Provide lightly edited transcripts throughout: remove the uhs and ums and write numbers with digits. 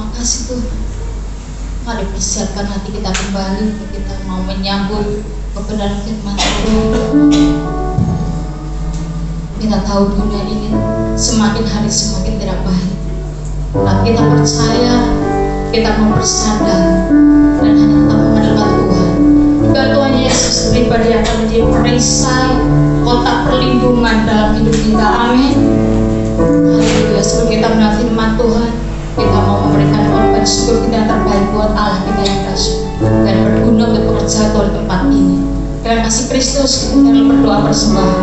Terima kasih Tuhan. Mari persiapkan hati kita kembali, kita mau menyambut kebenaran firman Tuhan. Kita tahu dunia ini semakin hari semakin tidak baik. Tapi kita percaya, kita mau bersandar dan hanya tetap mengandalkan Tuhan. Biar Tuhan Yesus pribadi akan menjadi perisai kotak perlindungan dalam hidup kita. Amin. Haleluya. Sebelum kita mendengar firman Tuhan, kita mau memberikan korban syukur kita yang terbaik buat Allah kita yang dahsyat dan berguna untuk pekerjaan Tuhan di tempat ini. Dengan kasih Kristus kita berdoa persembahan.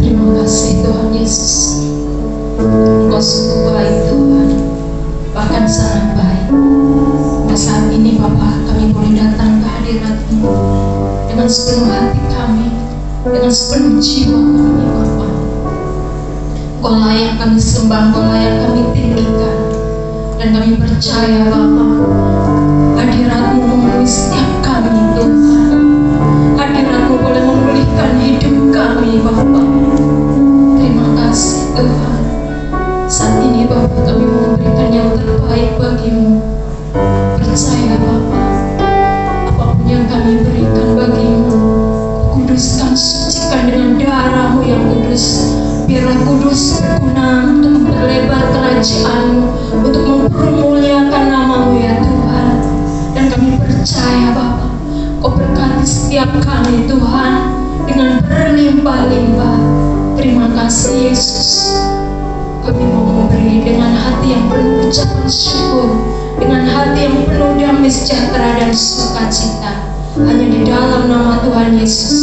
Terima kasih Tuhan Yesus. Engkau sungguh baik Tuhan, bahkan sangat baik. Pada saat ini Bapa, kami boleh datang ke hadirat-Mu dengan sepenuh hati kami, dengan sepenuh jiwa kami Bapa. Engkau layak kami sembah, Engkau layak kami tinggikan, dan kami percaya Bapa, hadirat-Mu memenuhi setiap kami Tuhan. Hadirat-Mu boleh memulihkan hidup kami Bapa. Terima kasih Tuhan. Saat ini Bapa, kami mau memberikan yang terbaik bagi-Mu. Percaya Bapa, apapun yang kami berikan bagi-Mu, kuduskan, sucikan dengan darah-Mu yang kudus. Biarlah kudus berguna untuk memperlebar kerajaan-Mu, untuk mempermuliakan nama-Mu ya Tuhan. Dan kami percaya Bapa, Kau berkati setiap kami Tuhan dengan berlimpah-limpah. Terima kasih Yesus. Kami mau memberi dengan hati yang penuh ucapan syukur, dengan hati yang penuh damai sejahtera dan sukacita. Hanya di dalam nama Tuhan Yesus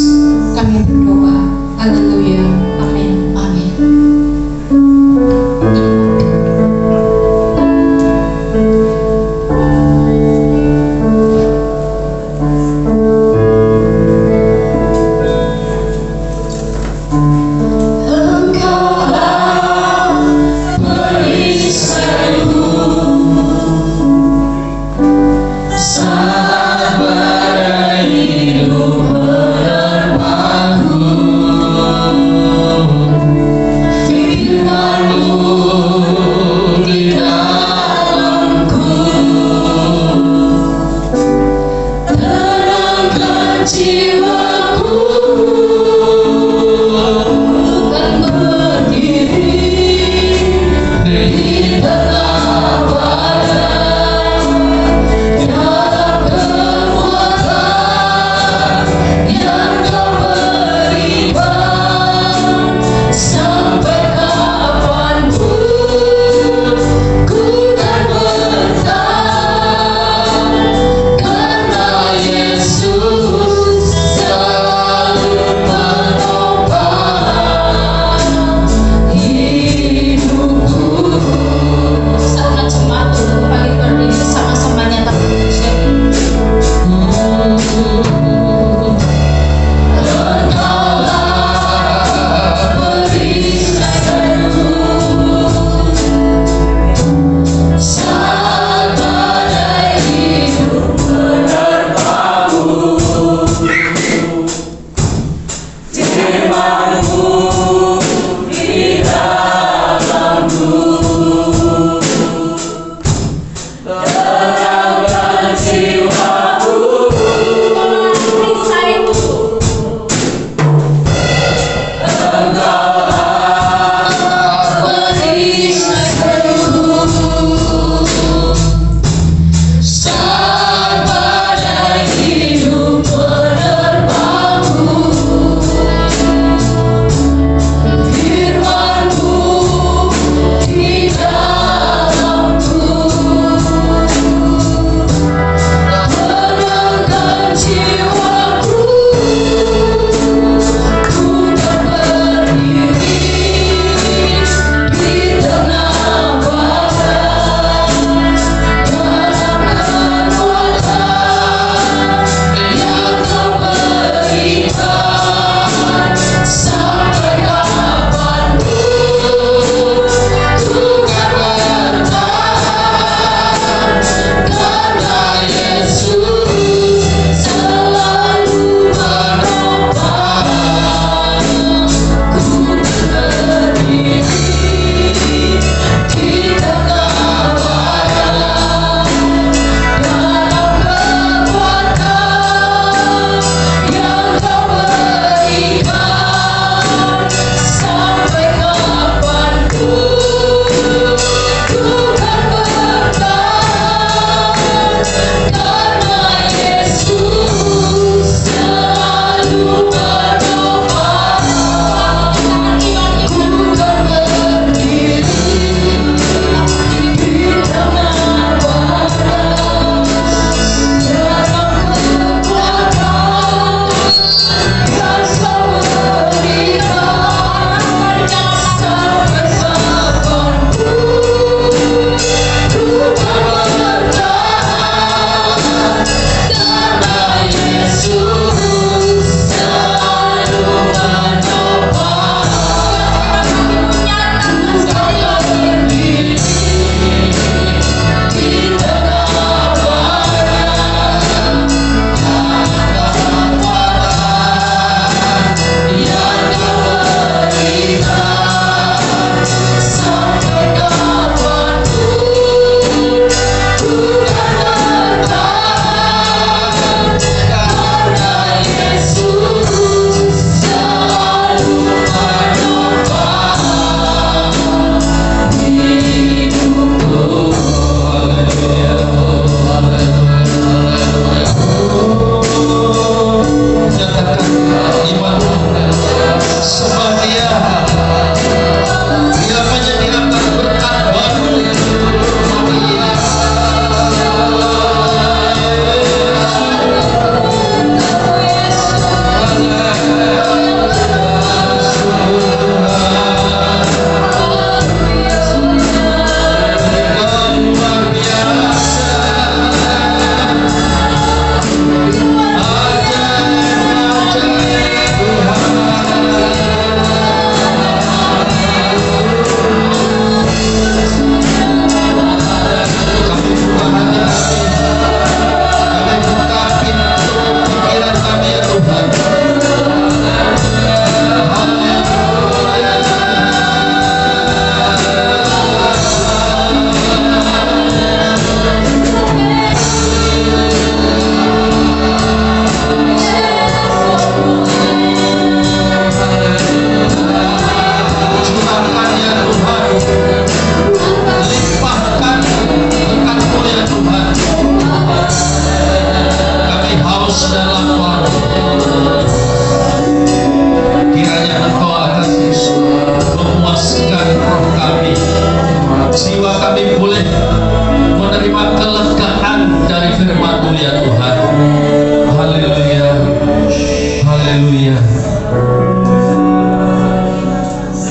kami berdoa. Haleluya. Amin. Amin.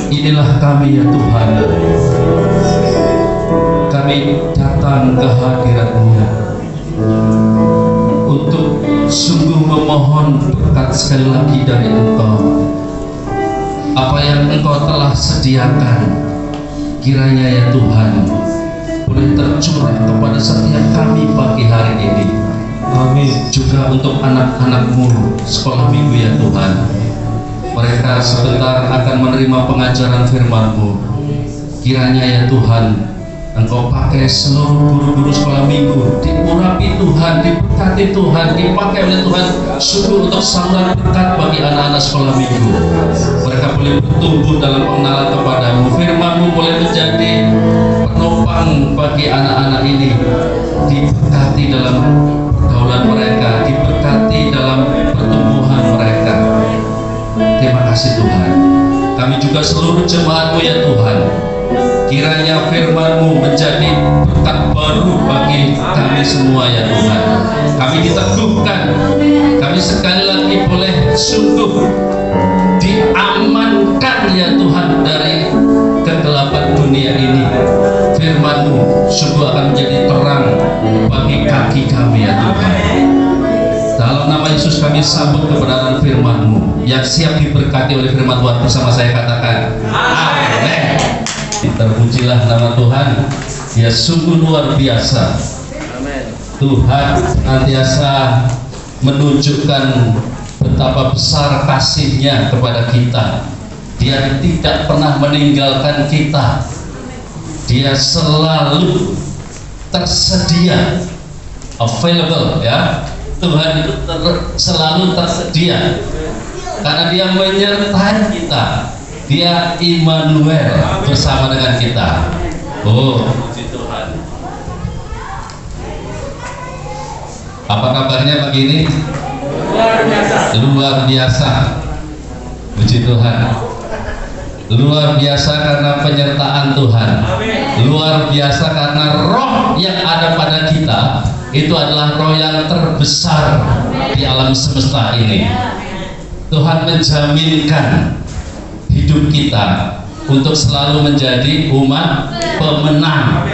Inilah kami ya Tuhan, kami datang ke hadirat-Mu untuk sungguh memohon berkat sekali lagi dari Engkau. Apa yang Engkau telah sediakan, kiranya ya Tuhan boleh tercurah kepada setiap kami pagi hari ini. Amin. Juga untuk anak-anak-Mu sekolah minggu ya Tuhan, mereka sebentar akan menerima pengajaran firman-Mu. Kiranya ya Tuhan Engkau pakai seluruh guru-guru sekolah minggu, diurapi Tuhan, diberkati Tuhan, dipakai oleh Tuhan sungguh untuk saluran berkat bagi anak-anak sekolah minggu. Mereka boleh bertumbuh dalam pengenalan kepadamu. Firman-Mu boleh menjadi penopang bagi anak-anak ini, diberkati dalam pergaulan mereka, diberkati dalam pertumbuhan mereka. Terima kasih Tuhan. Kami juga seluruh jemaat-Mu ya Tuhan, kiranya firman-Mu menjadi berkat baru bagi kami semua ya Tuhan. Kami diteguhkan, kami sekali lagi boleh sungguh diamankan ya Tuhan dari kegelapan dunia ini. Firman-Mu sungguh akan menjadi terang bagi kaki kami ya Tuhan. Dalam nama Yesus kami sambut kebenaran firman-Mu yang siap diberkati oleh firman Tuhan. Bersama saya katakan amin. Terpujilah nama Tuhan, Dia sungguh luar biasa. Tuhan senantiasa menunjukkan betapa besar kasih-Nya kepada kita. Dia tidak pernah meninggalkan kita. Dia selalu tersedia, available ya. Tuhan itu selalu tersedia karena Dia menyertai kita. Dia Immanuel bersama dengan kita. Oh, puji Tuhan. Apa kabarnya pagi ini? Luar biasa. Luar biasa. Puji Tuhan. Luar biasa karena penyertaan Tuhan. Luar biasa karena roh yang ada pada kita itu adalah roh yang terbesar di alam semesta ini. Tuhan menjaminkan hidup kita untuk selalu menjadi umat pemenang.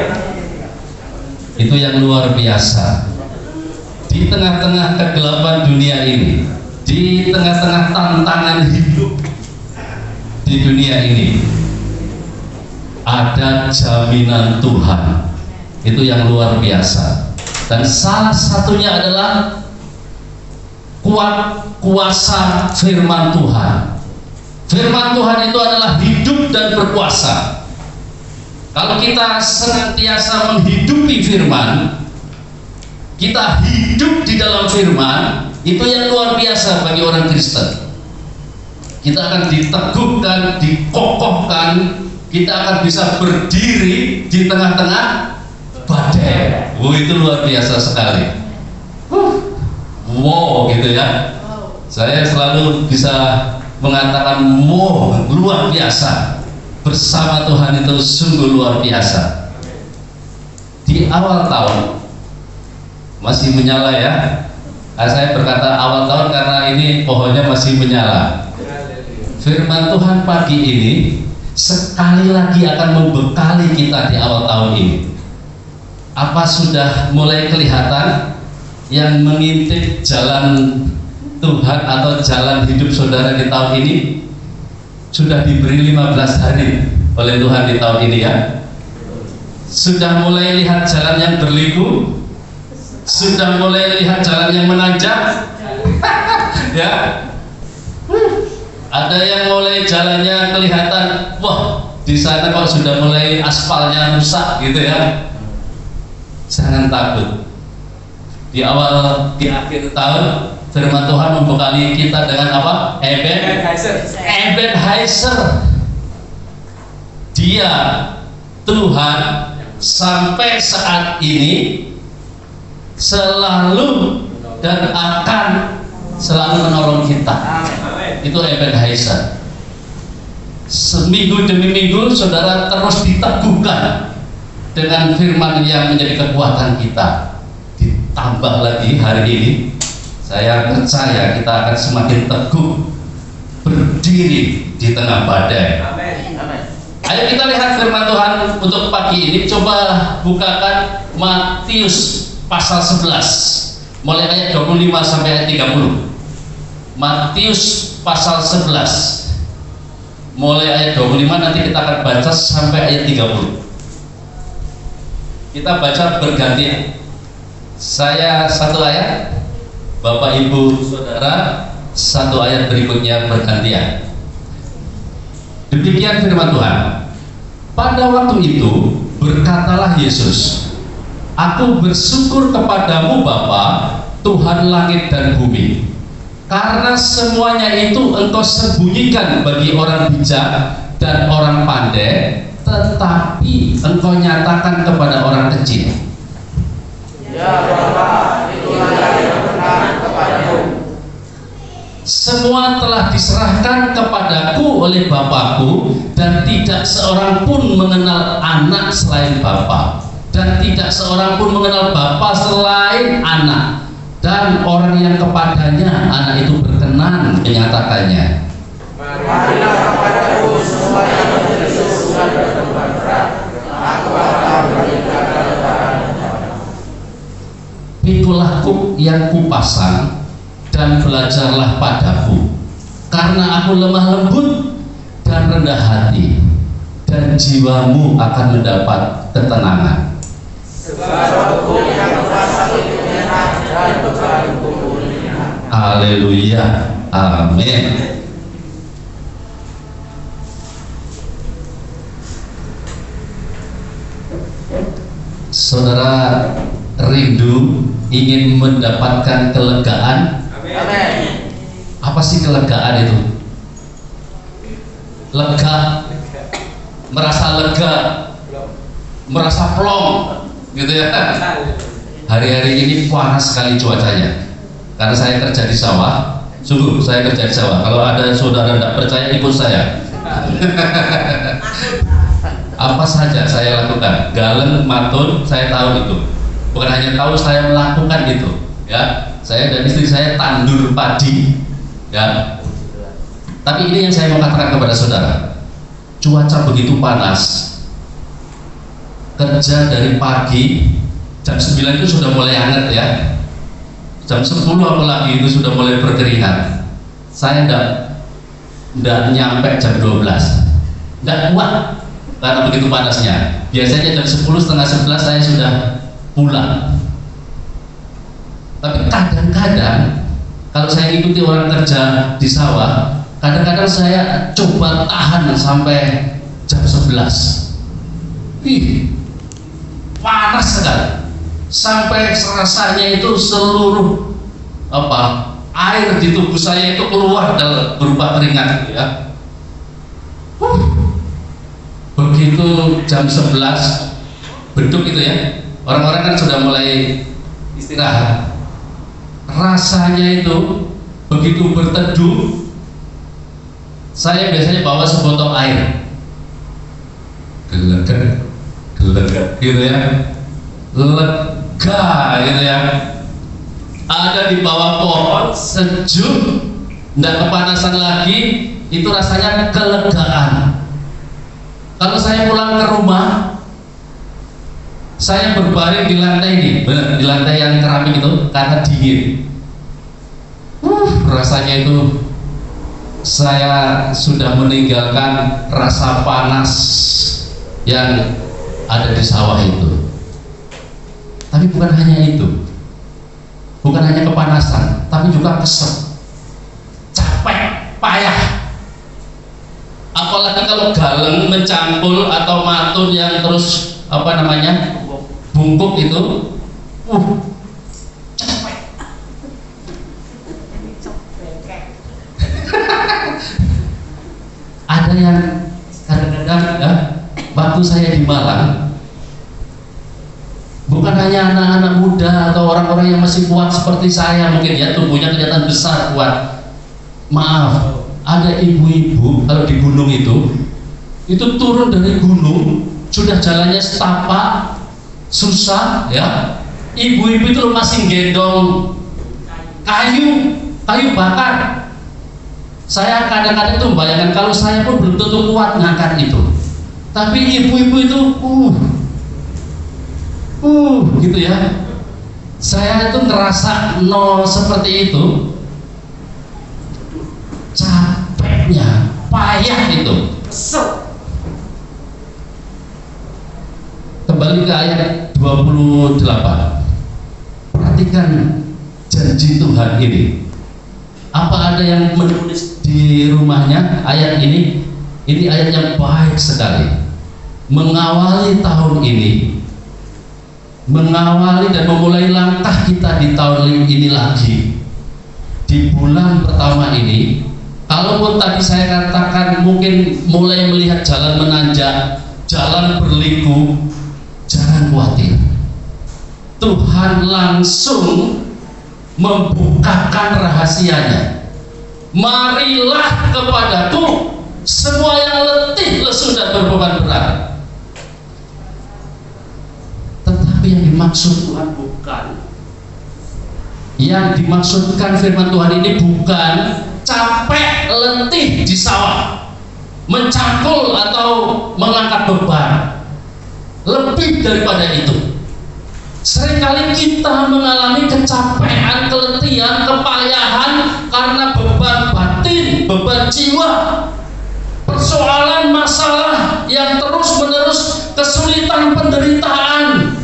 Itu yang luar biasa. Di tengah-tengah kegelapan dunia ini, di tengah-tengah tantangan hidup di dunia ini, ada jaminan Tuhan. Itu yang luar biasa. Dan salah satunya adalah kuasa firman Tuhan. Firman Tuhan itu adalah hidup dan berkuasa. Kalau kita senantiasa menghidupi firman, kita hidup di dalam firman, itu yang luar biasa bagi orang Kristen. Kita akan diteguhkan, dikokohkan, kita akan bisa berdiri di tengah-tengah badai. Itu luar biasa sekali. Wow, gitu ya. Saya selalu bisa mengatakan wow, luar biasa. Bersama Tuhan itu sungguh luar biasa. Di awal tahun masih menyala ya. Saya berkata awal tahun karena ini pohonnya masih menyala. Firman Tuhan pagi ini sekali lagi akan membekali kita di awal tahun ini. Apa sudah mulai kelihatan yang mengintip jalan Tuhan atau jalan hidup saudara di tahun ini? Sudah diberi 15 hari oleh Tuhan di tahun ini ya. Sudah mulai lihat jalan yang berliku, sudah mulai lihat jalan yang menanjak ya. Ada yang mulai jalannya kelihatan, wah di sana kok sudah mulai aspalnya rusak gitu ya. Jangan takut. Di akhir tahun firman Tuhan membekali kita dengan apa? Ebenezer. Dia Tuhan sampai saat ini selalu dan akan selalu menolong kita. Itu Ebenezer. Seminggu demi minggu saudara terus diteguhkan dengan firman yang menjadi kekuatan kita. Ditambah lagi hari ini saya percaya kita akan semakin teguh berdiri di tengah badai. Ayo kita lihat firman Tuhan untuk pagi ini. Coba bukakan Matius pasal 11 mulai ayat 25 sampai ayat 30. Matius pasal 11 mulai ayat 25, nanti kita akan baca sampai ayat 30. Kita baca bergantian. Saya satu ayat, Bapak Ibu Saudara satu ayat berikutnya bergantian. Demikian firman Tuhan. Pada waktu itu berkatalah Yesus, Aku bersyukur kepadamu Bapa, Tuhan langit dan bumi, karena semuanya itu Engkau sembunyikan bagi orang bijak dan orang pandai, tetapi Engkau nyatakan kepada orang kecil. Ya Bapa, itulah yang benar kepadamu. Semua telah diserahkan kepadaku oleh Bapakku, dan tidak seorang pun mengenal anak selain Bapa, dan tidak seorang pun mengenal Bapa selain anak, dan orang yang kepadanya anak itu berkenan menyatakannya. Marilah kepadaku semua yang menjadi susah dan beban berat, aku akan berikan kelegaan. Pikulah kuk yang kupasang dan belajarlah padaku, karena aku lemah lembut dan rendah hati, dan jiwamu akan mendapat ketenangan. Sebab hukum yang kupasang itu enak dan bebanku ringan. Haleluya, amin. Saudara rindu ingin mendapatkan kelegaan? Amin. Apa sih kelegaan itu? Lega, merasa lega, merasa plong, gitu ya. Hari-hari ini panas sekali cuacanya, karena saya kerja di sawah. Sungguh saya kerja di sawah. Kalau ada saudara tidak percaya, ikut saya. Apa saja saya lakukan, galeng, matun, saya tahu itu. Bukan hanya tahu, saya melakukan itu. Ya, saya dan istri saya tandur padi. Ya. Tapi ini yang saya mau katakan kepada saudara. Cuaca begitu panas. Kerja dari pagi, jam 9 itu sudah mulai hangat ya. Jam 10 apalagi itu sudah mulai berkeringat. Saya tidak nyampe jam 12. Tidak kuat karena begitu panasnya. Biasanya jam 10, setengah 11 saya sudah pulang. Tapi kadang-kadang kalau saya ikuti orang kerja di sawah, kadang-kadang saya coba tahan sampai jam 11. Panas sekali. Sampai rasanya itu seluruh air di tubuh saya itu keluar dan berupa keringat, ya. Begitu jam 11 beduk itu ya, orang-orang kan sudah mulai istirahat. Rasanya itu begitu berteduh, saya biasanya bawa sebotol air, gelegek gitu ya, lega gitu ya. Ada di bawah pohon, sejuk, tidak kepanasan lagi, itu rasanya kelegaan. Kalau saya pulang ke rumah, saya berbaring di lantai ini, benar, di lantai yang keramik itu, karena dingin. Rasanya itu saya sudah meninggalkan rasa panas yang ada di sawah itu. Tapi bukan hanya itu, bukan hanya kepanasan, tapi juga kesel, capek, payah. Apalagi kalau galeng mencampur atau matun yang terus bungkuk itu, capek. Ada yang kadang-kadang ya, waktu saya di Malang, bukan hanya anak-anak muda atau orang-orang yang masih kuat seperti saya, mungkin ya tubuhnya kelihatan besar kuat. Maaf, ada ibu-ibu kalau di gunung itu turun dari gunung sudah jalannya setapak, susah ya. Ibu-ibu itu masih gendong kayu bakar. Saya kadang-kadang itu membayangkan kalau saya pun belum tentu kuat ngangkat itu. Tapi ibu-ibu itu gitu ya. Saya itu ngerasa nol seperti itu. Capeknya, payah itu. Kembali ke ayat 28. Perhatikan janji Tuhan ini. Apa ada yang menulis di rumahnya ayat ini? Ini ayat yang baik sekali. Mengawali tahun ini, mengawali dan memulai langkah kita di tahun ini lagi, di bulan pertama ini. Kalaupun tadi saya katakan mungkin mulai melihat jalan menanjak, jalan berliku, jangan khawatir. Tuhan langsung membukakan rahasianya. Marilah kepadaku semua yang letih, lesu dan berbeban berat. Tetapi yang dimaksud Tuhan bukan, yang dimaksudkan firman Tuhan ini bukan capek letih di sawah, mencangkul atau mengangkat beban. Lebih daripada itu, seringkali kita mengalami kecapean, keletihan, kepayahan karena beban batin, beban jiwa, persoalan, masalah yang terus-menerus, kesulitan, penderitaan,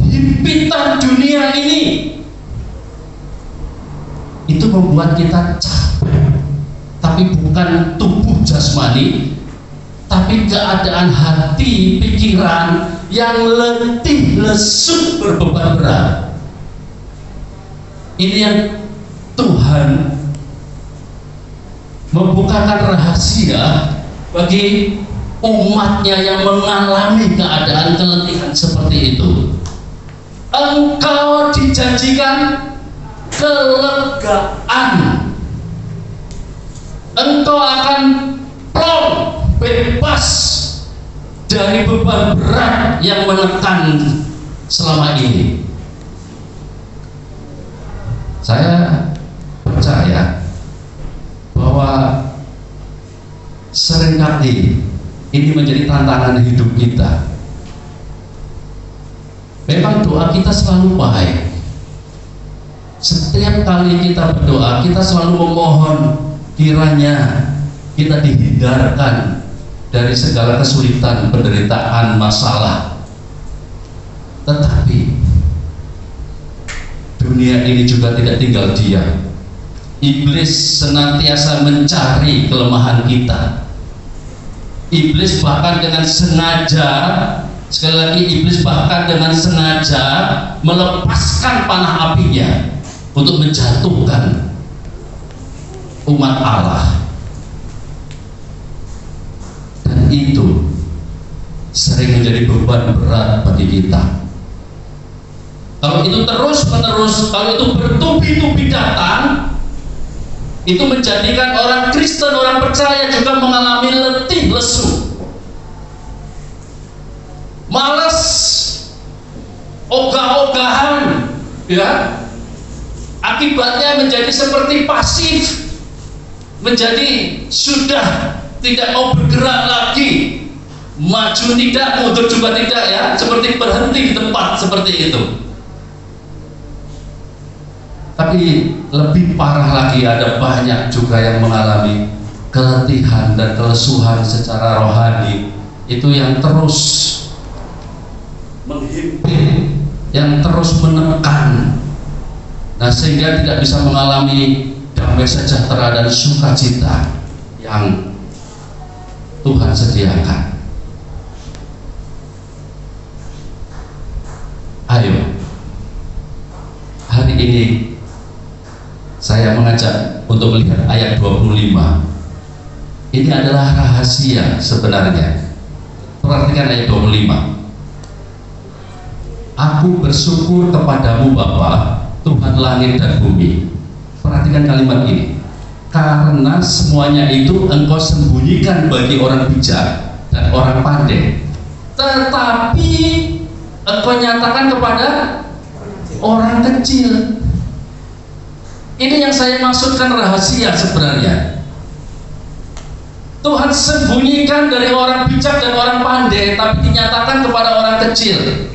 himpitan dunia ini. Itu membuat kita capek, tapi bukan tubuh jasmani, tapi keadaan hati, pikiran yang letih, lesu, berbeban berat. Ini yang Tuhan membukakan rahasia bagi umatnya yang mengalami keadaan keletihan seperti itu. Engkau dijanjikan kelegaan. Engkau akan plong, bebas dari beban berat yang menekan selama ini. Saya percaya bahwa seringkali ini menjadi tantangan hidup kita. Memang doa kita selalu baik. Setiap kali kita berdoa, kita selalu memohon kiranya kita dihindarkan dari segala kesulitan, penderitaan, masalah. Tetapi dunia ini juga tidak tinggal diam. Iblis senantiasa mencari kelemahan kita. Iblis bahkan dengan sengaja, sekali lagi iblis bahkan dengan sengaja melepaskan panah apinya untuk menjatuhkan umat Allah. Dan itu sering menjadi beban berat bagi kita. Kalau itu terus-menerus, kalau itu bertubi-tubi datang, itu menjadikan orang Kristen, orang percaya juga mengalami letih, lesu, malas, ogah-ogahan, ya. Akibatnya menjadi seperti pasif, menjadi sudah tidak mau bergerak lagi, maju tidak, mundur juga tidak, ya, seperti berhenti di tempat seperti itu. Tapi lebih parah lagi, ada banyak juga yang mengalami keletihan dan kelesuhan secara rohani, itu yang terus menghimpit, yang terus menekan. Nah, sehingga tidak bisa mengalami damai sejahtera dan sukacita yang Tuhan sediakan. Ayo, hari ini saya mengajak untuk melihat ayat 25. Ini adalah rahasia sebenarnya. Perhatikan ayat 25. Aku bersyukur kepadamu Bapa, Tuhan langit dan bumi. Perhatikan kalimat ini. Karena semuanya itu engkau sembunyikan bagi orang bijak dan orang pandai, tetapi engkau nyatakan kepada orang kecil. Ini yang saya maksudkan rahasia sebenarnya. Tuhan sembunyikan dari orang bijak dan orang pandai, tapi dinyatakan kepada orang kecil.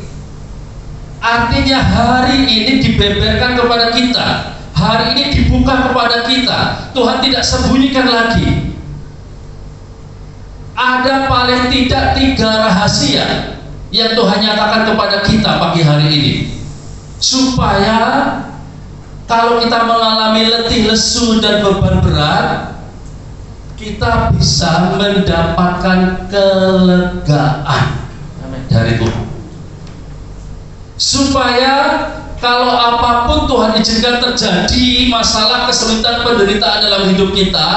Artinya hari ini dibeberkan kepada kita, hari ini dibuka kepada kita. Tuhan tidak sembunyikan lagi. Ada paling tidak 3 rahasia yang Tuhan nyatakan kepada kita pagi hari ini, supaya kalau kita mengalami letih, lesu, dan beban berat, kita bisa mendapatkan kelegaan dari Tuhan. Supaya kalau apapun Tuhan izinkan terjadi, masalah, kesulitan, penderitaan dalam hidup kita,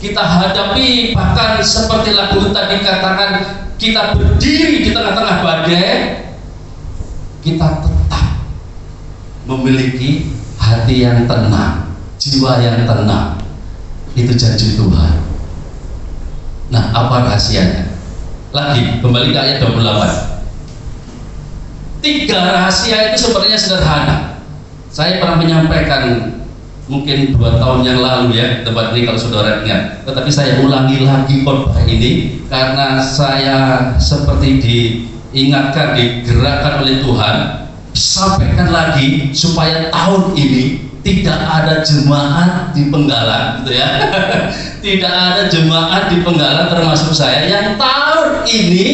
kita hadapi, bahkan seperti lagu tadi katakan, kita berdiri di tengah-tengah badai, kita tetap memiliki hati yang tenang, jiwa yang tenang. Itu janji Tuhan. Nah, apa rahasianya? Lagi, kembali ke ayat 28. 3 rahasia itu sebenarnya sederhana. Saya pernah menyampaikan mungkin 2 tahun yang lalu ya, tempat ini kalau saudara ingat. Tetapi saya ulangi lagi khotbah ini karena saya seperti diingatkan, digerakkan oleh Tuhan. Sampaikan lagi supaya tahun ini tidak ada jemaat di Penggalan, gitu ya. Tidak ada jemaat di Penggalan termasuk saya yang tahun ini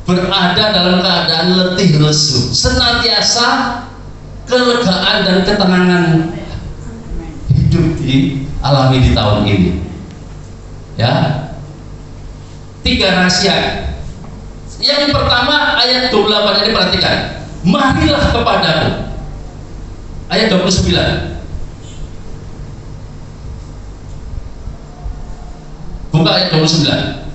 berada dalam keadaan letih lesu. Senantiasa kelegaan dan ketenangan hidup dialami di tahun ini. Ya. 3 rahasia. Yang pertama ayat 28 ini perhatikan. Marilah kepadaku. Ayat 29. Buka ayat 29.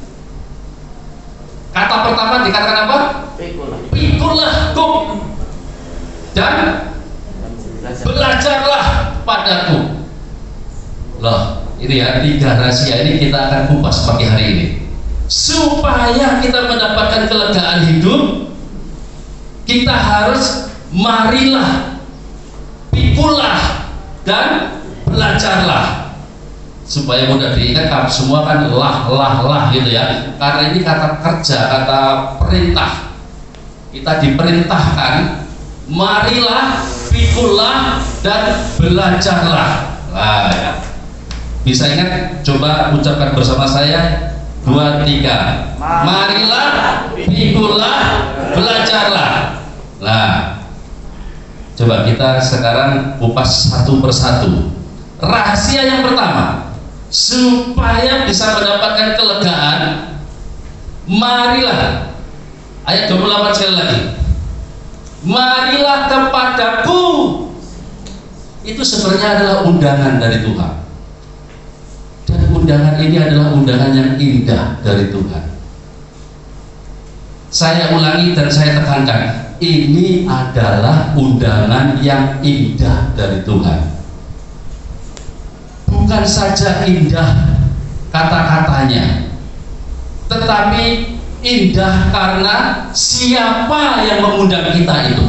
Kata pertama dikatakan apa? Pikulah kum, dan belajarlah padaku. Loh, ini ya 3 rahasia ini kita akan kupas pagi hari ini. Supaya kita mendapatkan kelegaan hidup, kita harus marilah, pikulah, dan belajarlah. Supaya mudah diingat, semua kan lah gitu ya, karena ini kata kerja, kata perintah. Kita diperintahkan marilah, pikulah, dan belajarlah. Nah, ya. Bisa ingat? Coba ucapkan bersama saya 2, 3. Marilah, pikulah, belajarlah. Nah, coba kita sekarang kupas satu persatu. Rahasia yang pertama, supaya bisa mendapatkan kelegaan, marilah, ayat 28 sekali lagi, marilah kepadaku. Itu sebenarnya adalah undangan dari Tuhan, dan undangan ini adalah undangan yang indah dari Tuhan. Saya ulangi dan saya tekankan, ini adalah undangan yang indah dari Tuhan. Bukan saja indah kata-katanya, tetapi indah karena siapa yang mengundang kita itu.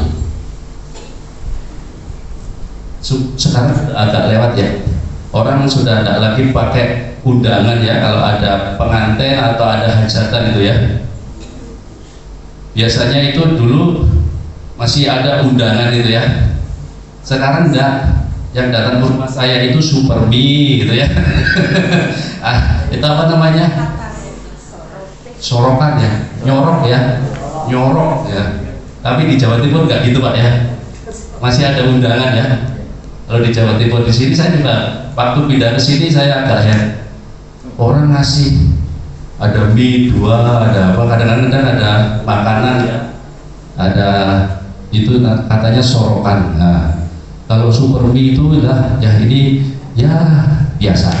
Sekarang agak lewat ya, orang sudah tidak lagi pakai undangan ya kalau ada pengantin atau ada hajatan itu ya. Biasanya itu dulu masih ada undangan itu ya, sekarang enggak. Yang datang ke rumah saya itu super mie gitu ya. Itu apa namanya? Sorokan ya, nyorok ya, nyorok ya. Tapi di Jawa Timur nggak gitu Pak ya, masih ada undangan ya. Kalau di Jawa Timur, di sini saya juga waktu pindah ke sini saya agak ya, orang ngasih ada mie 2, ada apa, kadang-kadang ada makanan ya, ada itu katanya sorokan. Nah, kalau super mie itu ya ini ya biasa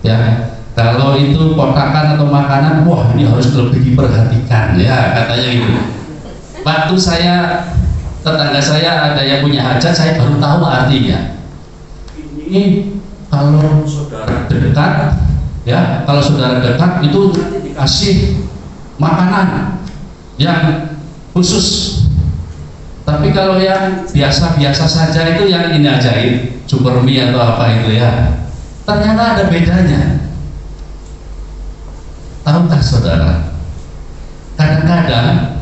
ya. Kalau itu kotakan atau makanan, wah ini harus lebih diperhatikan ya, katanya gitu. Waktu saya, tetangga saya ada yang punya hajat, saya baru tahu artinya. Ini kalau saudara dekat ya, kalau saudara dekat itu dikasih makanan yang khusus. Tapi kalau yang biasa-biasa saja itu yang ini aja, super mie atau apa itu ya, ternyata ada bedanya. Tahukah saudara, kadang-kadang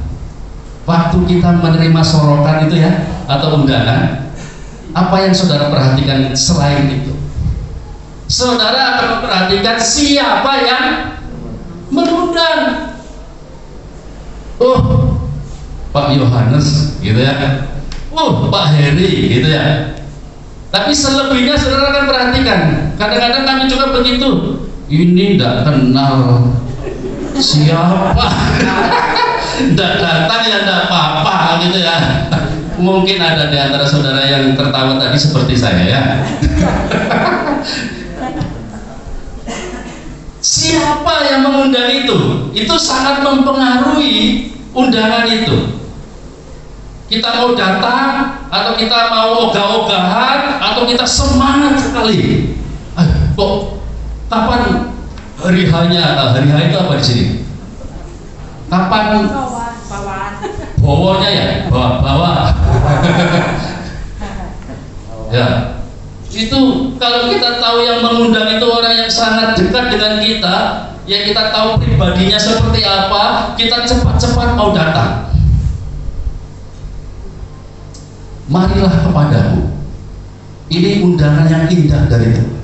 waktu kita menerima sorokan itu ya, atau undangan, apa yang saudara perhatikan selain itu? Saudara akan memperhatikan siapa yang mengundang. Oh, Pak Yohanes gitu ya. Oh, Pak Heri gitu ya. Tapi selebihnya saudara akan perhatikan. Kadang-kadang kami juga begitu. Ini tidak kenal siapa. Tidak datang ya tidak apa-apa gitu ya. Mungkin ada di antara saudara yang tertawa tadi seperti saya ya. Siapa yang mengundang itu? Itu sangat mempengaruhi undangan itu. Kita mau datang atau kita mau ogah-ogahan atau kita semangat sekali. Kok kapan hari hanya? Hari H itu apa di sini? Kapan? Bawanya ya, bawa. Ya, itu kalau kita tahu yang mengundang itu orang yang sangat dekat dengan kita, ya kita tahu pribadinya seperti apa, kita cepat-cepat mau datang. Marilah kepadaku. Ini undangan yang indah dari Tuhan.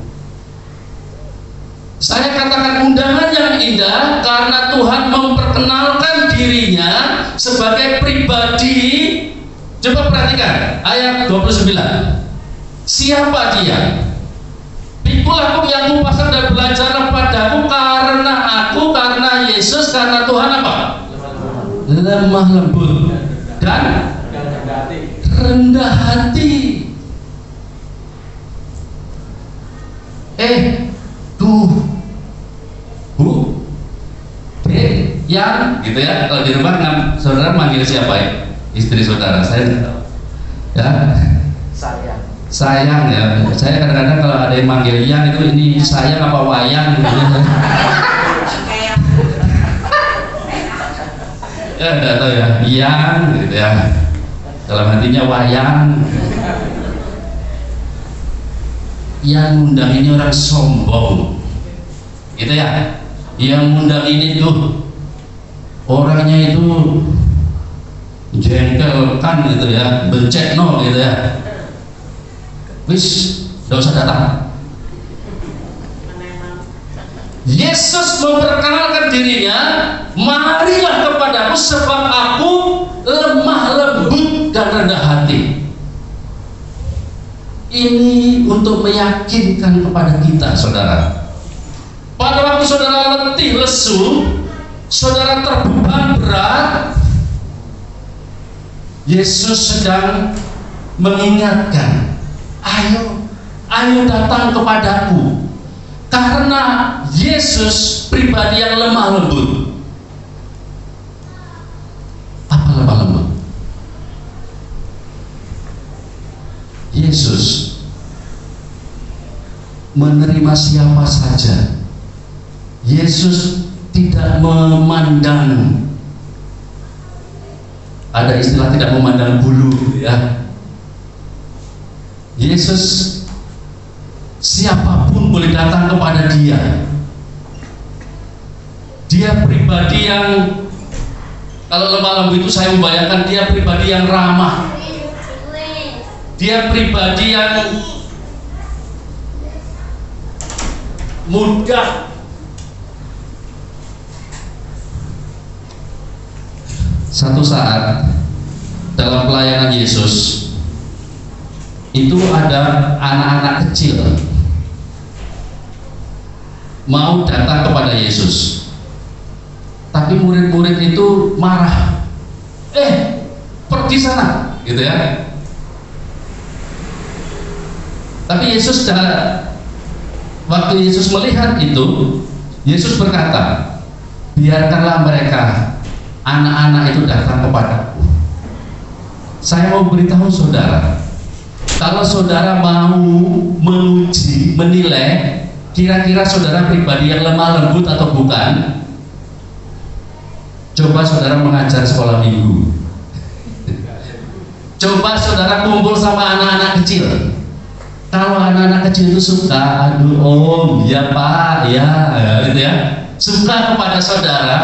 Saya katakan undangan yang indah karena Tuhan memperkenalkan dirinya sebagai pribadi. Coba perhatikan ayat 29. Siapa dia? Pikul aku yang kupasang dan belajar padaku karena Yesus, karena Tuhan apa? Lemah lembut dan rendah hati. Bu, yang gitu ya. Kalau di rumah saudara manggil siapa ya? Istri saudara, saya tidak tahu. Ya. Sayang ya. Saya kadang-kadang kalau ada yang manggil yang itu, ini sayang apa wayang gitu. Ya tidak tahu ya. Yang gitu ya. Dalam hatinya wayang. Yang undang ini orang sombong, gitu ya. Yang undang ini tuh orangnya itu jengkelkan gitu ya, bencekno gitu ya. Wis, gak usah datang. Yesus memperkenalkan dirinya, marilah kepadaku sebab aku lemah lembut dan rendah hati. Ini untuk meyakinkan kepada kita, saudara. Pada waktu saudara letih, lesu, saudara terbeban berat, Yesus sedang mengingatkan, ayo datang kepadaku. Karena Yesus pribadi yang lemah lembut. Apa lemah lembut? Yesus menerima siapa saja. Yesus tidak memandang, ada istilah tidak memandang bulu ya. Yesus siapapun boleh datang kepada dia. Dia pribadi yang, kalau lemah lembut itu saya membayangkan dia pribadi yang ramah. Dia pribadi yang mudah. Satu saat dalam pelayanan Yesus itu ada anak-anak kecil mau datang kepada Yesus, tapi murid-murid itu marah. Pergi sana, gitu ya. Tapi Yesus waktu Yesus melihat itu, Yesus berkata, biarkanlah mereka, anak-anak itu datang kepadaku. Saya mau beritahu saudara, kalau saudara mau menguji, menilai kira-kira saudara pribadi yang lemah lembut atau bukan, coba saudara mengajar sekolah minggu. Coba saudara kumpul sama anak-anak kecil. Kalau anak-anak kecil itu suka, aduh om, ya pak, ya gitu ya, suka kepada saudara,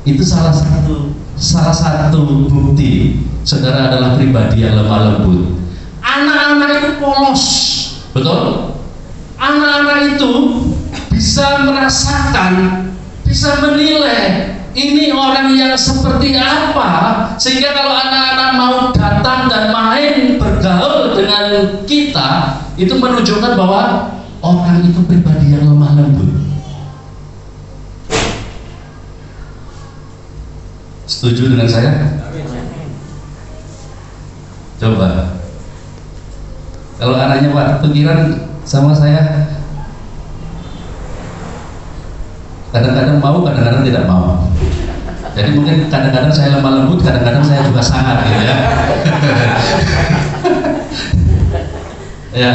itu salah satu bukti saudara adalah pribadi yang lemah lembut. Anak-anak itu polos, betul? Anak-anak itu bisa merasakan, bisa menilai ini orang yang seperti apa, sehingga kalau anak-anak mau datang dan main bergaul dengan kita, itu menunjukkan bahwa orang itu pribadi yang lemah lembut. Setuju dengan saya? Coba kalau anaknya Pak pikiran sama saya, kadang-kadang mau, kadang-kadang tidak mau. Jadi mungkin kadang-kadang saya lemah lembut, kadang-kadang saya juga sangat gitu ya. Ya.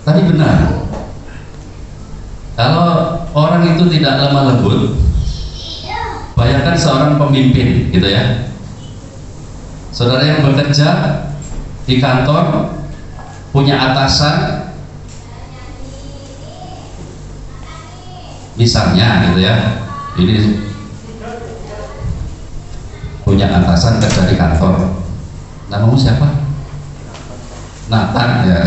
Tapi benar, kalau orang itu tidak lemah lembut, bayangkan seorang pemimpin gitu ya. Saudara yang bekerja di kantor, punya atasan, misalnya gitu ya, ini punya atasan kerja di kantor, namamu siapa? Nathan ya.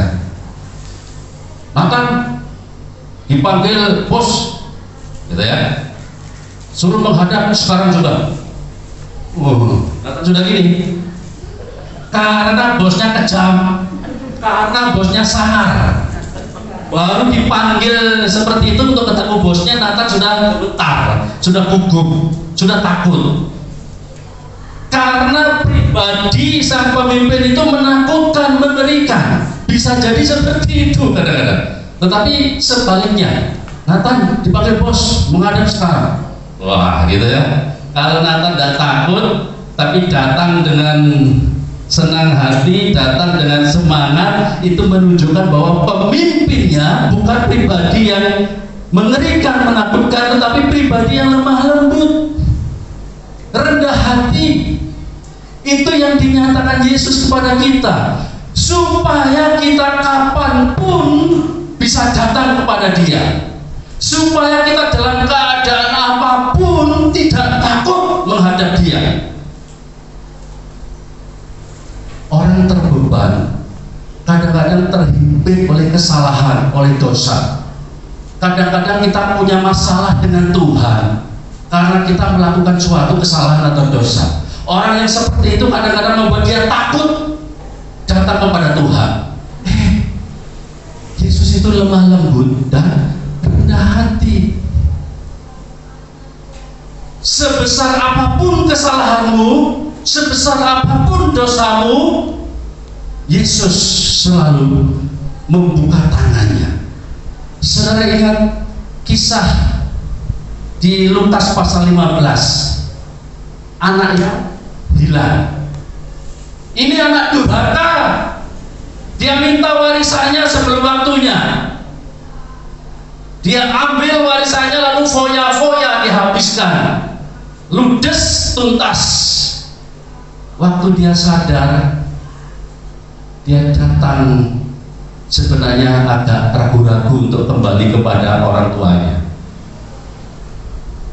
Nathan dipanggil bos gitu ya, suruh menghadap sekarang juga. Nathan sudah gini, karena bosnya kejam, karena bosnya sangar, baru dipanggil seperti itu untuk ketemu bosnya. Nathan sudah gemetar, sudah gugup, sudah takut, karena pribadi sang pemimpin itu menakutkan, mengerikan. Bisa jadi seperti itu kadang-kadang. Tetapi sebaliknya, Nathan dipanggil bos, menghadap sekarang, wah gitu ya. Kalau Nathan tidak takut, tapi datang dengan senang hati, datang dengan semangat, itu menunjukkan bahwa pemimpinnya bukan pribadi yang mengerikan, menakutkan, tetapi pribadi yang lemah lembut, rendah hati. Itu yang dinyatakan Yesus kepada kita, supaya kita kapanpun bisa datang kepada Dia, supaya kita dalam keadaan apapun tidak takut menghadap Dia. Orang terbeban, kadang-kadang terhimpit oleh kesalahan, oleh dosa. Kadang-kadang kita punya masalah dengan Tuhan karena kita melakukan suatu kesalahan atau dosa. Orang yang seperti itu kadang-kadang membuat dia takut datang kepada Tuhan. Yesus itu lemah lembut dan rendah hati. Sebesar apapun kesalahanmu, sebesar apapun dosamu, Yesus selalu membuka tangannya. Saudara ingat kisah di Lukas pasal 15, anaknya hilang. Ini anak durhaka, dia minta warisannya sebelum waktunya. Dia ambil warisannya lalu foya-foya dihabiskan, ludes tuntas. Waktu dia sadar, dia datang sebenarnya agak ragu-ragu untuk kembali kepada orang tuanya.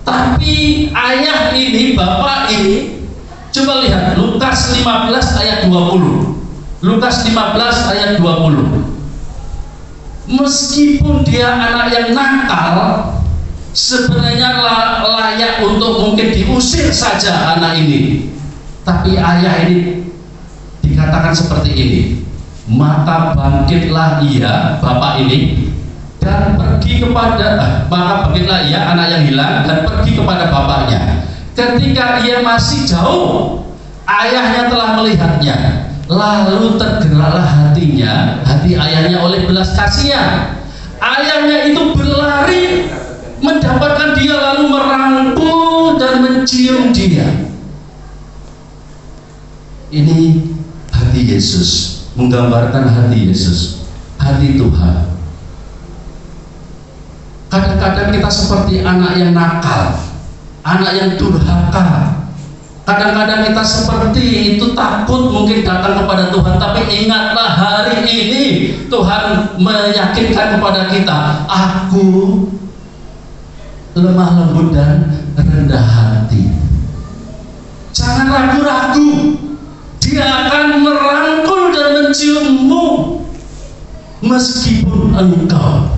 Tapi ayah ini, bapak ini, coba lihat Lukas 15 ayat 20. Lukas 15 ayat 20. Meskipun dia anak yang nakal, sebenarnya layak untuk mungkin diusir saja anak ini. Tapi ayah ini dikatakan seperti ini, maka bangkitlah ia, bapak ini, dan pergi kepada maka bangkitlah ia, anak yang hilang, dan pergi kepada bapaknya. Ketika ia masih jauh, ayahnya telah melihatnya, lalu tergeraklah hatinya, hati ayahnya oleh belas kasihan. Ayahnya itu berlari mendapatkan dia, lalu merangkul dan mencium dia. Ini hati Yesus, menggambarkan hati Yesus, hati Tuhan. Kadang-kadang kita seperti anak yang nakal, anak yang durhaka, Kadang-kadang kita seperti itu, takut mungkin datang kepada Tuhan, tapi ingatlah hari ini Tuhan meyakinkan kepada kita, aku lemah lembut dan rendah hati. Jangan ragu-ragu, Dia akan merangkul dan menciummu meskipun engkau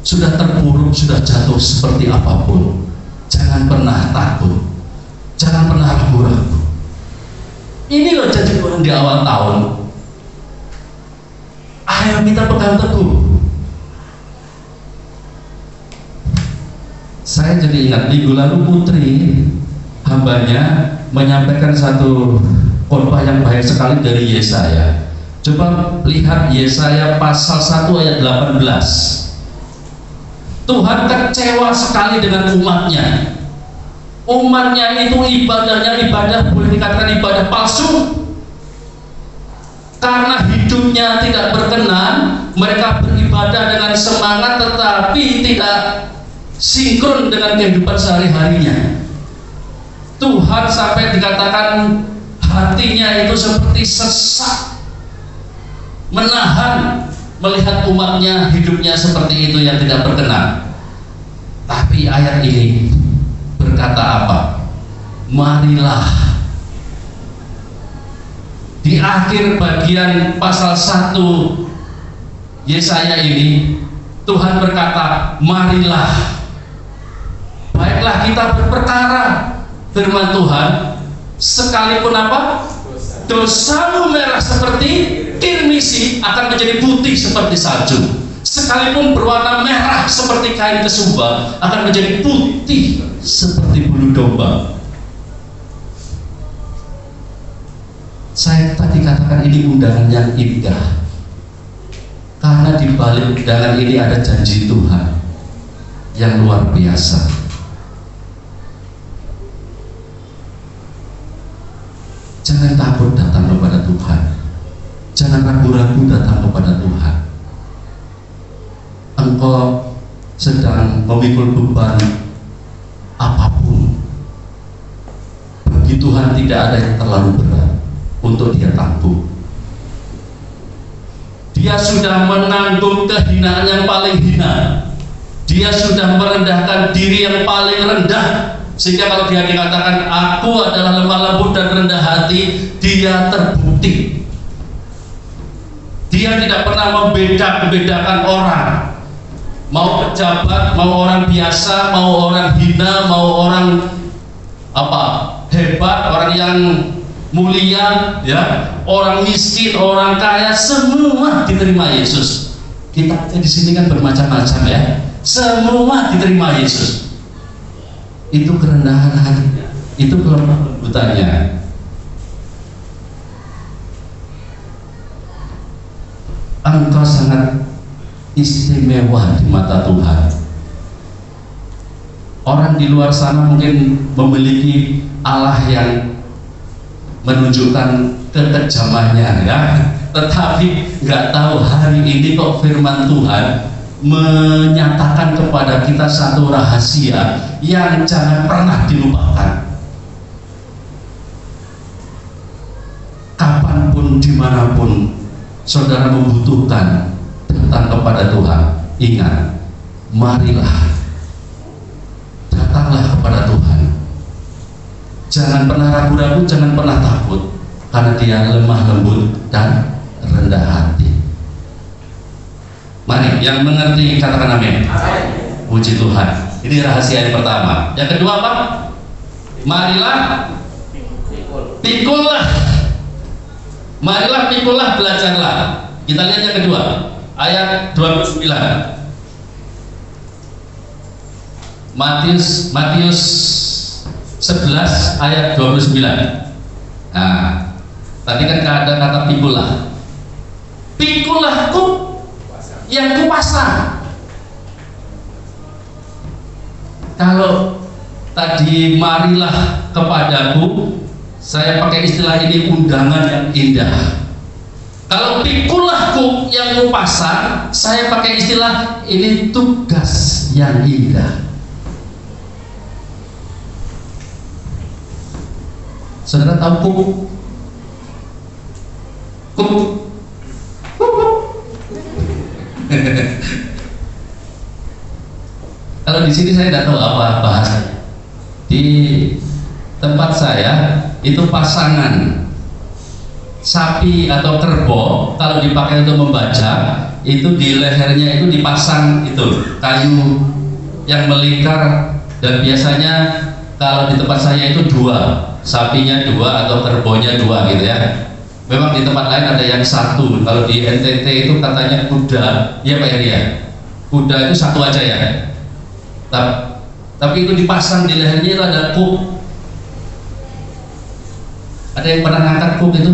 sudah terpuruk, sudah jatuh seperti apapun. Jangan pernah takut, jangan pernah ragu-ragu. Ini loh janji Tuhan di awal tahun. Ayo kita pegang teguh. Saya jadi ingat minggu lalu Putri hambanya menyampaikan satu khotbah yang baik sekali dari Yesaya. Coba lihat Yesaya pasal 1 ayat 18. Tuhan kecewa sekali dengan umatnya. Umatnya itu ibadahnya ibadah, boleh dikatakan ibadah palsu, karena hidupnya tidak berkenan. Mereka beribadah dengan semangat tetapi tidak sinkron dengan kehidupan sehari-harinya. Tuhan sampai dikatakan hatinya itu seperti sesak, menahan melihat umatnya hidupnya seperti itu yang tidak berkenan. Tapi ayat ini berkata apa? Marilah. Di akhir bagian pasal 1 Yesaya ini Tuhan berkata, marilah, baiklah kita berperkara firman Tuhan, sekalipun apa? Dosamu merah seperti kirmisi akan menjadi putih seperti salju. Sekalipun berwarna merah seperti kain kesumba akan menjadi putih seperti bulu domba. Saya tadi katakan ini undangan yang indah, karena di balik undangan ini ada janji Tuhan yang luar biasa. Jangan takut datang kepada Tuhan, jangan ragu-ragu datang kepada Tuhan. Engkau sedang memikul beban apapun, bagi Tuhan tidak ada yang terlalu berat untuk Dia tanggung. Dia sudah menanggung kehinaan yang paling hina. Dia sudah merendahkan diri yang paling rendah, sehingga kalau Dia dikatakan aku adalah lemah lembut dan rendah hati, Dia terbukti. Dia tidak pernah membedakan orang, mau pejabat, mau orang biasa, mau orang hina, mau orang hebat, orang yang mulia, ya, orang miskin, orang kaya, semua diterima Yesus. Kita di sini kan bermacam-macam, ya, semua diterima Yesus. Itu kerendahan hatinya, itu kelemah lembutannya. Engkau sangat istimewa di mata Tuhan. Orang di luar sana mungkin memiliki Allah yang menunjukkan kekejamannya, ya, tetapi nggak tahu hari ini kok firman Tuhan menyatakan kepada kita satu rahasia yang jangan pernah dilupakan. Kapanpun, dimanapun saudara membutuhkan datang kepada Tuhan, ingat, marilah, datanglah kepada Tuhan. Jangan pernah ragu-ragu, jangan pernah takut, karena Dia lemah lembut dan rendah hati. Mari, yang mengerti katakan amin. Puji Tuhan. Ini rahasia yang pertama. Yang kedua apa? Marilah, pikullah. Marilah, pikullah, belajarlah. Kita lihat yang kedua, ayat 29. Matius 11 ayat 29. Nah, tadi kan ada kata pikullah. Pikullahku yang kupasang. Kalau tadi marilah kepadaku, saya pakai istilah ini undangan yang indah. Kalau pikullahku yang kupasang, saya pakai istilah ini tugas yang indah. Saudara tahu kuk? Kalau di sini saya tidak tahu apa bahasanya. Di tempat saya itu pasangan sapi atau kerbau kalau dipakai untuk membaca itu di lehernya itu dipasang itu kayu yang melingkar, dan biasanya kalau di tempat saya itu dua, sapinya dua atau kerbonya dua gitu ya. Memang di tempat lain ada yang satu. Kalau di NTT itu katanya kuda, ya Pak Heri ya, kuda itu satu aja ya. Tapi itu dipasang di lehernya itu ada kuk. Ada yang pernah ngangkat kuk itu?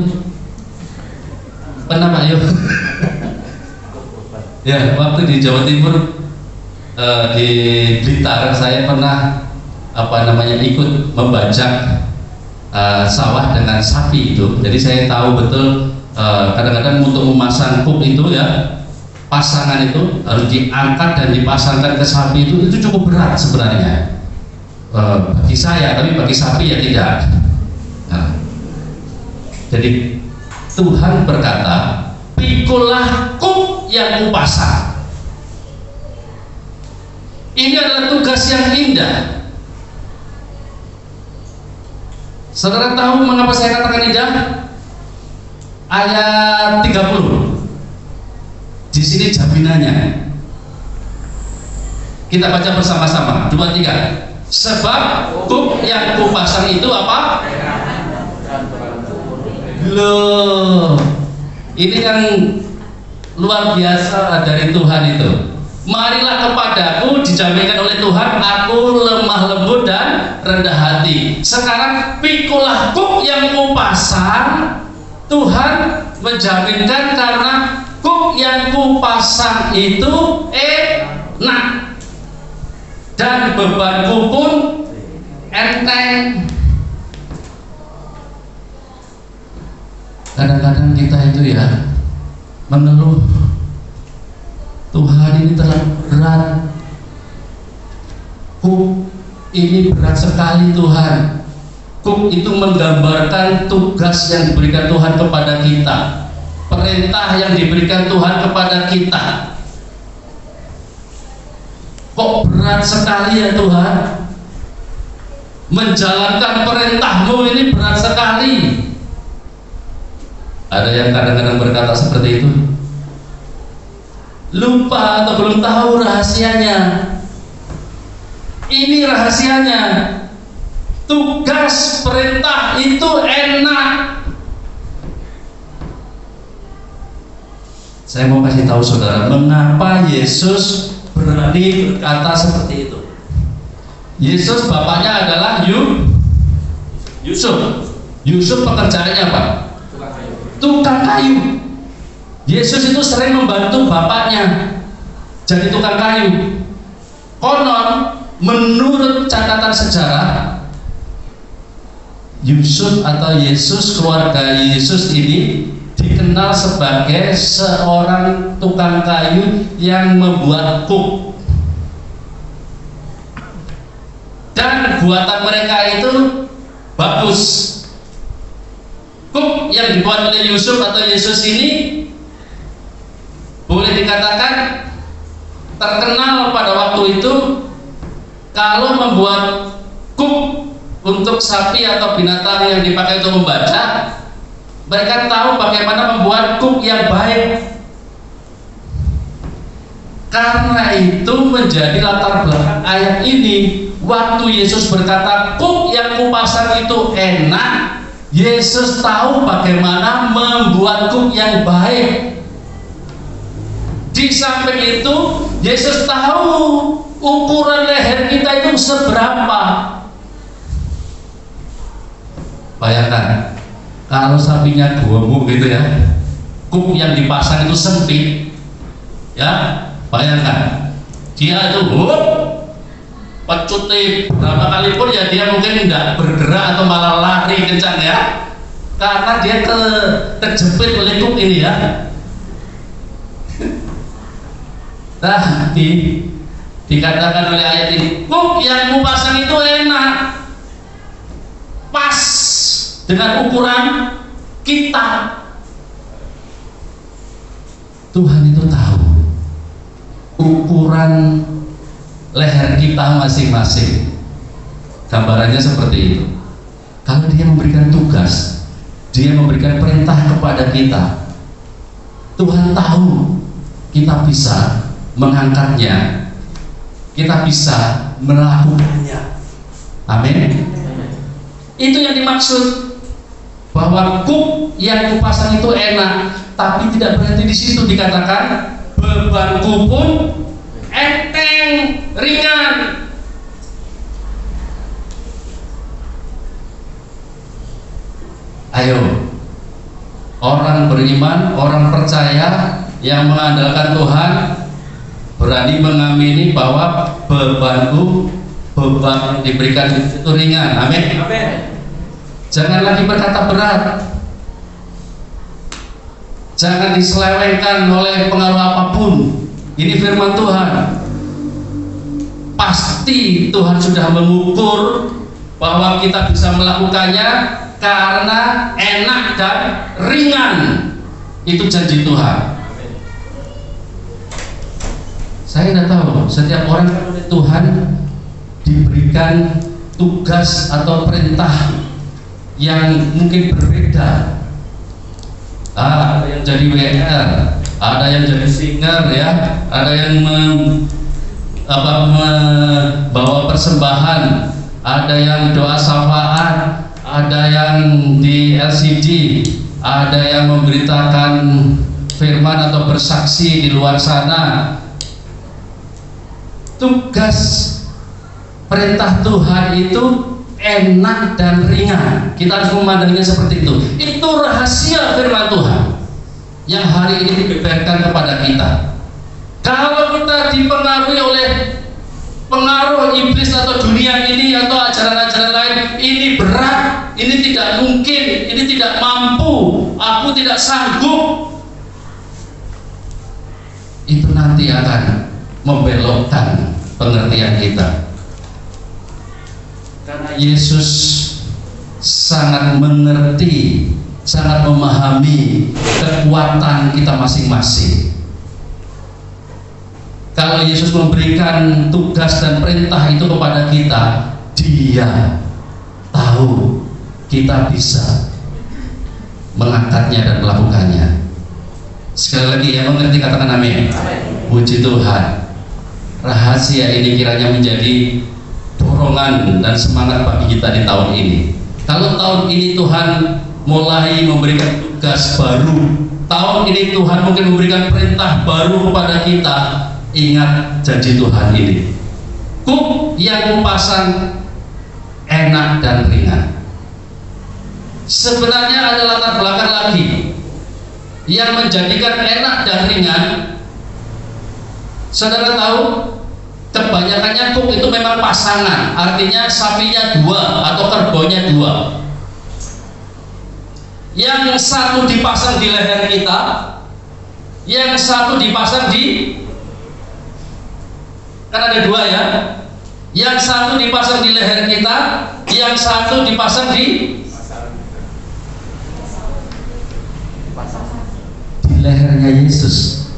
Pernah Pak? Yuk. Ya, waktu di Jawa Timur di Blitar saya pernah ikut membajak sawah dengan sapi itu. Jadi saya tahu betul kadang-kadang untuk memasang kuk itu ya, pasangan itu harus diangkat dan dipasangkan ke sapi itu cukup berat sebenarnya bagi saya, tapi bagi sapi ya tidak. Nah, jadi Tuhan berkata, pikulah kuk yang kupasang. Ini adalah tugas yang indah. Saudara tahu mengapa saya katakan indah? Ayat 30. Di sini jaminannya. Kita baca bersama-sama. 2, 3. Sebab kuk yang kupasang itu apa? Loh, ini yang luar biasa dari Tuhan itu. Marilah kepadaku, dijaminkan oleh Tuhan, aku lemah lembut dan rendah hati. Sekarang pikulah kuk yang kupasang. Tuhan menjaminkan karena kuk yang kupasang itu enak dan bebanku pun enteng. Kadang-kadang kita itu ya mengeluh, Tuhan ini terlalu berat, kuk ini berat sekali Tuhan. Kuk itu menggambarkan tugas yang diberikan Tuhan kepada kita, perintah yang diberikan Tuhan kepada kita. Kok berat sekali ya Tuhan, menjalankan perintah-Mu ini berat sekali. Ada yang kadang-kadang berkata seperti itu, lupa atau belum tahu rahasianya. Ini rahasianya. Tugas perintah itu enak. Saya mau kasih tahu saudara, mengapa Yesus berani berkata seperti itu. Yesus bapaknya adalah Yusuf. Yusuf pekerjaannya apa? Tukang kayu. Yesus itu sering membantu bapaknya jadi tukang kayu. Konon menurut catatan sejarah, Yusuf atau Yesus, keluarga Yesus ini dikenal sebagai seorang tukang kayu yang membuat kuk. Dan buatan mereka itu bagus. Kuk yang dibuat oleh Yusuf atau Yesus ini boleh dikatakan terkenal pada waktu itu. Kalau membuat kuk untuk sapi atau binatang yang dipakai untuk membaca, mereka tahu bagaimana membuat kuk yang baik. Karena itu menjadi latar belakang ayat ini. Waktu Yesus berkata kuk yang kupasang itu enak, Yesus tahu bagaimana membuat kuk yang baik. Di samping itu Yesus tahu ukuran leher kita itu seberapa. Bayangkan kalau sapinya gemuk gitu ya, kuk yang dipasang itu sempit ya. Bayangkan dia itu pecutnya berapa kali pun ya dia mungkin tidak bergerak atau malah lari kencang ya, karena dia terjepit oleh kuk ini ya. Nah, dikatakan oleh ayat ini, kuk yang kupasang itu enak, pas dengan ukuran kita. Tuhan itu tahu ukuran leher kita masing-masing. Gambarannya seperti itu. Kalau Dia memberikan tugas, Dia memberikan perintah kepada kita, Tuhan tahu kita bisa mengangkatnya, kita bisa melakukannya. Amin. Itu yang dimaksud bahwa kuk yang kupasang itu enak, tapi tidak berhenti di situ. Dikatakan bebanku pun enteng, ringan. Ayo, orang beriman, orang percaya yang mengandalkan Tuhan, berani mengamini bahwa beban yang diberikan itu ringan. Amin. Jangan lagi berkata berat. Jangan diselewengkan oleh pengaruh apapun. Ini firman Tuhan. Pasti Tuhan sudah mengukur bahwa kita bisa melakukannya karena enak dan ringan. Itu janji Tuhan. Saya tidak tahu, setiap orang oleh Tuhan diberikan tugas atau perintah yang mungkin berbeda. Ada yang jadi WR, ada yang jadi singer, ya, ada yang membawa persembahan, ada yang doa syafaat, ada yang di LCD, ada yang memberitakan firman atau bersaksi di luar sana. Tugas perintah Tuhan itu enak dan ringan. Kita harus memandangnya seperti itu. Itu rahasia firman Tuhan yang hari ini dibeberkan kepada kita. Kalau kita dipengaruhi oleh pengaruh iblis atau dunia ini atau ajaran-ajaran lain, ini berat, ini tidak mungkin, ini tidak mampu, aku tidak sanggup, itu nanti akan membelokkan pengertian kita. Karena Yesus sangat mengerti, sangat memahami kekuatan kita masing-masing. Kalau Yesus memberikan tugas dan perintah itu kepada kita, Dia tahu kita bisa mengangkatnya dan melakukannya. Sekali lagi, yang mengerti katakan amin. Puji Tuhan. Rahasia ini kiranya menjadi dorongan dan semangat bagi kita di tahun ini. Kalau tahun ini Tuhan mulai memberikan tugas baru, tahun ini Tuhan mungkin memberikan perintah baru kepada kita, ingat janji Tuhan ini. Kuk yang kupasang enak dan ringan. Sebenarnya ada latar belakang lagi yang menjadikan enak dan ringan. Saudara tahu, kebanyakannya kuk itu memang pasangan, artinya sapinya dua atau kerbonya dua. Yang satu dipasang di leher kita, yang satu dipasang di, kan ada dua ya, yang satu dipasang di leher kita, yang satu dipasang di lehernya Yesus.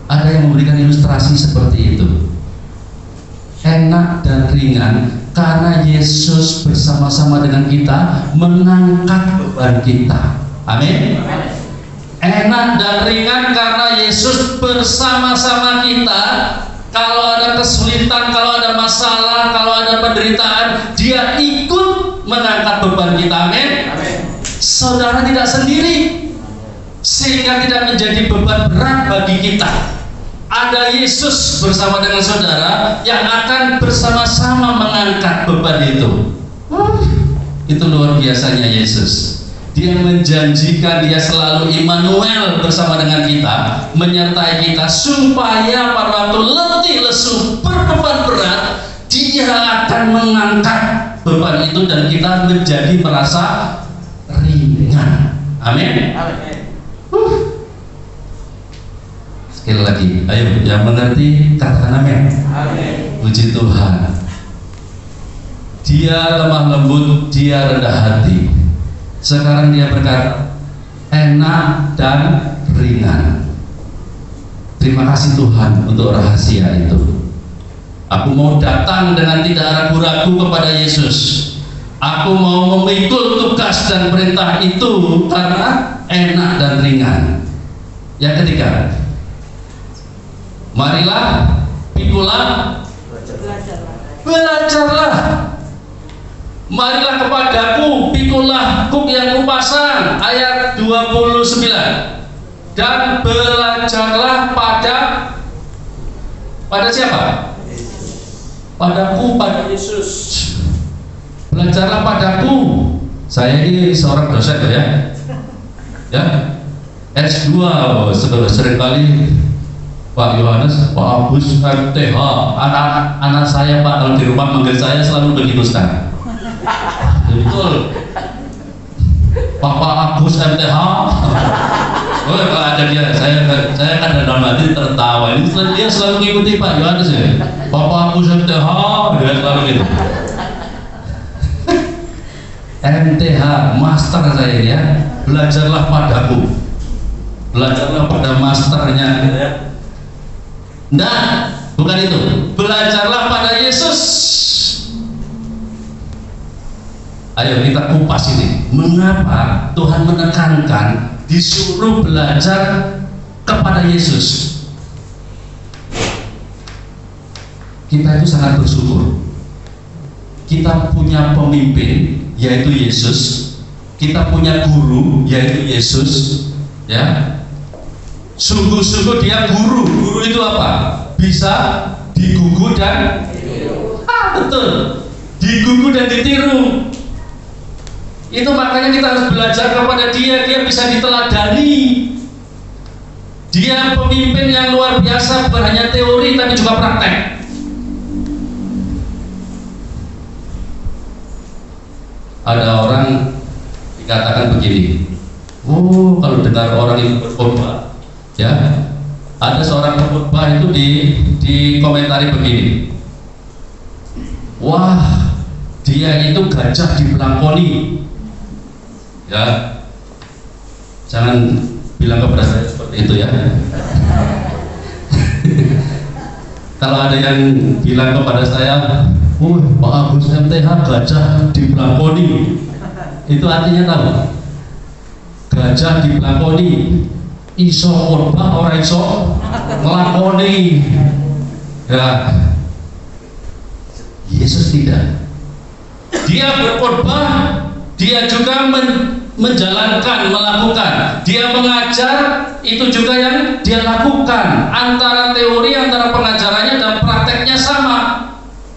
Ada yang memberikan ilustrasi seperti itu. Enak dan ringan karena Yesus bersama-sama dengan kita mengangkat beban kita. Amin. Enak dan ringan karena Yesus bersama-sama kita. Kalau ada kesulitan, kalau ada masalah, kalau ada penderitaan, Dia ikut mengangkat beban kita. Amin. Saudara tidak sendiri, sehingga tidak menjadi beban berat bagi kita. Ada Yesus bersama dengan saudara yang akan bersama-sama mengangkat beban itu. Itu luar biasanya Yesus. Dia menjanjikan Dia selalu Immanuel bersama dengan kita, menyertai kita supaya pada waktu letih, lesu, berbeban berat, Dia akan mengangkat beban itu dan kita menjadi merasa ringan. Amin. Sekali lagi, ayo yang mengerti katakan amin. Puji Tuhan. dia lemah lembut, dia rendah hati. Sekarang dia berkata, enak dan ringan. Terima kasih Tuhan untuk rahasia itu. Aku mau datang dengan tidak ragu-ragu kepada Yesus. Aku mau memikul tugas dan perintah itu karena enak dan ringan. Yang ketiga, marilah, pikulah, belajarlah. Marilah kepadaku, pikulah kuk yang kupasang, ayat 29. Dan belajarlah pada siapa? Padaku, pada Yesus. Belajarlah padaku. Saya ini seorang dosen ya. S2 seringkali Pak Yohanes, Pak Agus, MTH, anak saya Pak kalau di rumah manggil saya selalu begitu sekarang. Betul. Papa Agus MTH. Oh, kalau ada dia, saya kan dalam hati tertawa. Ini dia selalu mengikuti Pak Yohanes ya. Papa Agus MTH, dia selalu gitu. MTH, master saya ya. Belajarlah padaku. Belajarlah pada masternya. Nah, bukan itu. Belajarlah pada Yesus. Ayo kita kupas ini. Mengapa Tuhan menekankan disuruh belajar kepada Yesus? Kita itu sangat bersyukur. Kita punya pemimpin yaitu Yesus. Kita punya guru yaitu Yesus. Ya. Sungguh-sungguh dia guru. Guru itu apa? Bisa digugu dan betul. Digugu dan ditiru. Itu makanya kita harus belajar kepada dia. Dia bisa diteladani. Dia pemimpin yang luar biasa, bukan hanya teori tapi juga praktek. Ada orang dikatakan begini, oh kalau dengar orang itu berkhotbah, ya, ada seorang berkhotbah itu di komentari begini, wah dia itu gajah dibelangkoni. Ya, jangan bilang kepada saya seperti itu ya. Kalau ada yang bilang kepada saya, Pak Agus MTH gajah dibelangkoni, itu artinya tahu? Gajah dibelangkoni, iso khotbah ora iso nglakoni. Ya, Yesus tidak. Dia berkhotbah, dia juga menjalankan, melakukan. Dia mengajar, itu juga yang dia lakukan. Antara teori, antara pengajaran